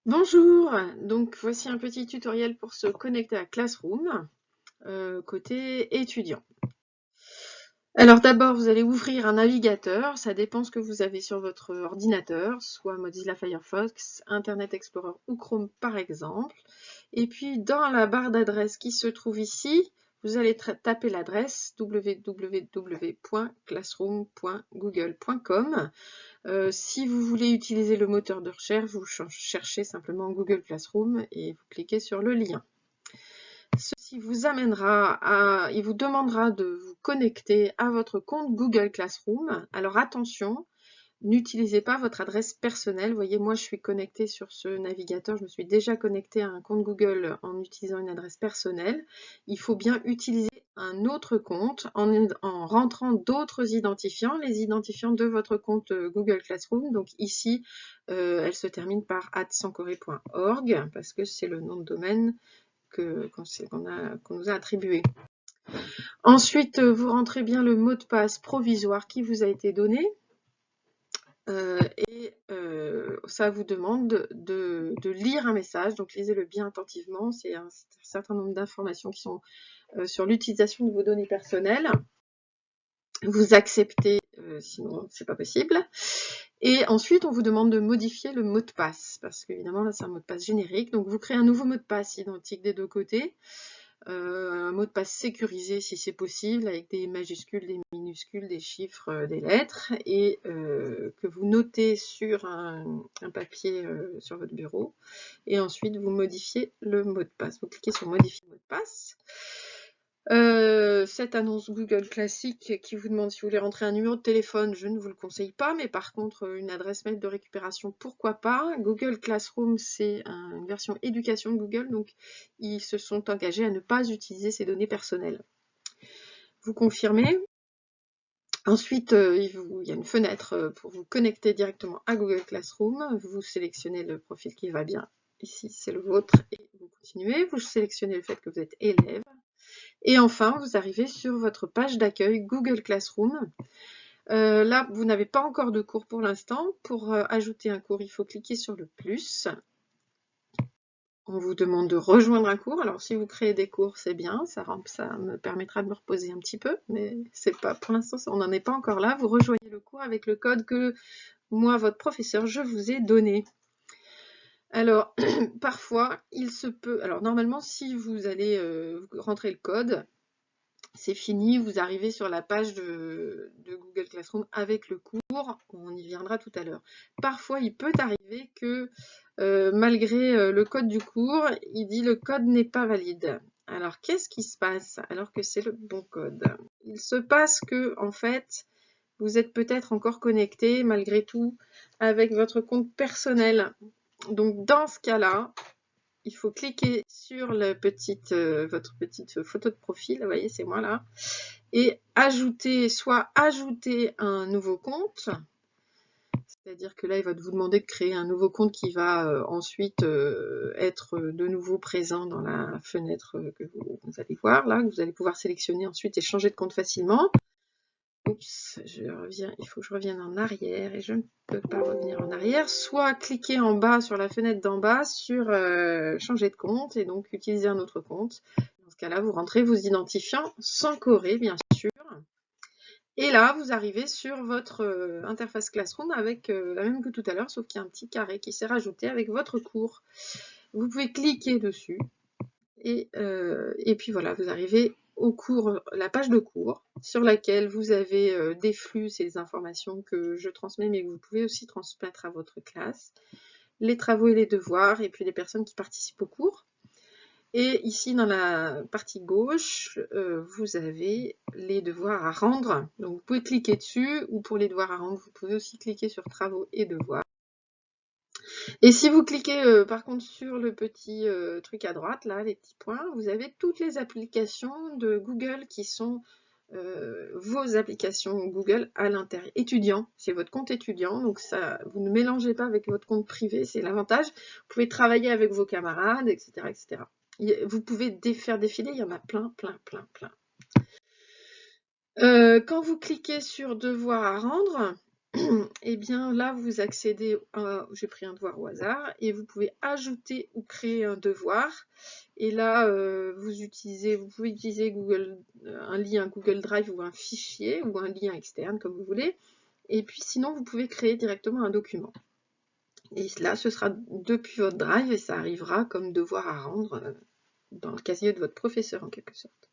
Bonjour, donc voici un petit tutoriel pour se connecter à Classroom, côté étudiant. Alors d'abord, vous allez ouvrir un navigateur, ça dépend ce que vous avez sur votre ordinateur, soit Mozilla Firefox, Internet Explorer ou Chrome par exemple. Et puis dans la barre d'adresse qui se trouve ici, vous allez taper l'adresse www.classroom.google.com. Si vous voulez utiliser le moteur de recherche, vous cherchez simplement Google Classroom et vous cliquez sur le lien. Ceci vous amènera il vous demandera de vous connecter à votre compte Google Classroom. Alors attention, n'utilisez pas votre adresse personnelle. Vous voyez, moi je suis connectée sur ce navigateur, je me suis déjà connectée à un compte Google en utilisant une adresse personnelle. Il faut bien utiliser un autre compte en rentrant d'autres identifiants, les identifiants de votre compte Google Classroom. Donc ici, elle se termine par @sankoré.org parce que c'est le nom de domaine qu'on nous a attribué. Ensuite, vous rentrez bien le mot de passe provisoire qui vous a été donné. Ça vous demande de lire un message, donc lisez-le bien attentivement. C'est un certain nombre d'informations qui sont sur l'utilisation de vos données personnelles. Vous acceptez, sinon c'est pas possible. Et ensuite, on vous demande de modifier le mot de passe, parce qu'évidemment là c'est un mot de passe générique. Donc vous créez un nouveau mot de passe identique des deux côtés. Un mot de passe sécurisé si c'est possible, avec des majuscules, des minuscules, des chiffres, des lettres, et que vous notez sur un papier sur votre bureau. Et ensuite, vous modifiez le mot de passe. Vous cliquez sur modifier mot de passe. Cette annonce Google classique qui vous demande si vous voulez rentrer un numéro de téléphone, je ne vous le conseille pas, mais par contre une adresse mail de récupération, pourquoi pas. Google Classroom, c'est une version éducation de Google, donc ils se sont engagés à ne pas utiliser ces données personnelles. Vous confirmez. Ensuite, il y a une fenêtre pour vous connecter directement à Google Classroom. Vous sélectionnez le profil qui va bien. Ici, c'est le vôtre et vous continuez. Vous sélectionnez le fait que vous êtes élève. Et enfin, vous arrivez sur votre page d'accueil Google Classroom. Là, vous n'avez pas encore de cours pour l'instant. Pour ajouter un cours, il faut cliquer sur le plus. On vous demande de rejoindre un cours. Alors, si vous créez des cours, c'est bien. Ça me permettra de me reposer un petit peu. Mais c'est pas, pour l'instant, on n'en est pas encore là. Vous rejoignez le cours avec le code que moi, votre professeur, je vous ai donné. Alors, parfois, il se peut... Alors, normalement, si vous allez rentrer le code, c'est fini, vous arrivez sur la page de Google Classroom avec le cours, on y viendra tout à l'heure. Parfois, il peut arriver que malgré le code du cours, il dit le code n'est pas valide. Alors, qu'est-ce qui se passe alors que c'est le bon code? Il se passe que, en fait, vous êtes peut-être encore connecté malgré tout avec votre compte personnel. Donc, dans ce cas-là, il faut cliquer sur votre petite photo de profil, vous voyez, c'est moi là, et soit ajouter un nouveau compte, c'est-à-dire que là, il va vous demander de créer un nouveau compte qui va ensuite être de nouveau présent dans la fenêtre que vous allez voir, là, que vous allez pouvoir sélectionner ensuite et changer de compte facilement. Oups, il faut que je revienne en arrière et je ne peux pas revenir en arrière. Soit cliquer en bas sur la fenêtre d'en bas sur changer de compte et donc utiliser un autre compte. Dans ce cas-là, vous rentrez vos identifiants sans corée, bien sûr. Et là, vous arrivez sur votre interface Classroom avec la même que tout à l'heure, sauf qu'il y a un petit carré qui s'est rajouté avec votre cours. Vous pouvez cliquer dessus et puis voilà, vous arrivez au cours, la page de cours, sur laquelle vous avez des flux, c'est les informations que je transmets, mais que vous pouvez aussi transmettre à votre classe, les travaux et les devoirs, et puis les personnes qui participent au cours. Et ici, dans la partie gauche, vous avez les devoirs à rendre. Donc, vous pouvez cliquer dessus, ou pour les devoirs à rendre, vous pouvez aussi cliquer sur travaux et devoirs. Et si vous cliquez par contre sur le petit truc à droite, là, les petits points, vous avez toutes les applications de Google qui sont vos applications Google à l'intérieur. Étudiant, c'est votre compte étudiant, donc ça, vous ne mélangez pas avec votre compte privé, c'est l'avantage. Vous pouvez travailler avec vos camarades, etc. etc. Vous pouvez faire défiler, il y en a plein, plein, plein, plein. Quand vous cliquez sur devoir à rendre, et bien là, vous accédez à, j'ai pris un devoir au hasard, et vous pouvez ajouter ou créer un devoir. Et là, vous pouvez utiliser un lien Google Drive ou un fichier ou un lien externe, comme vous voulez. Et puis sinon, vous pouvez créer directement un document. Et là, ce sera depuis votre Drive et ça arrivera comme devoir à rendre dans le casier de votre professeur en quelque sorte.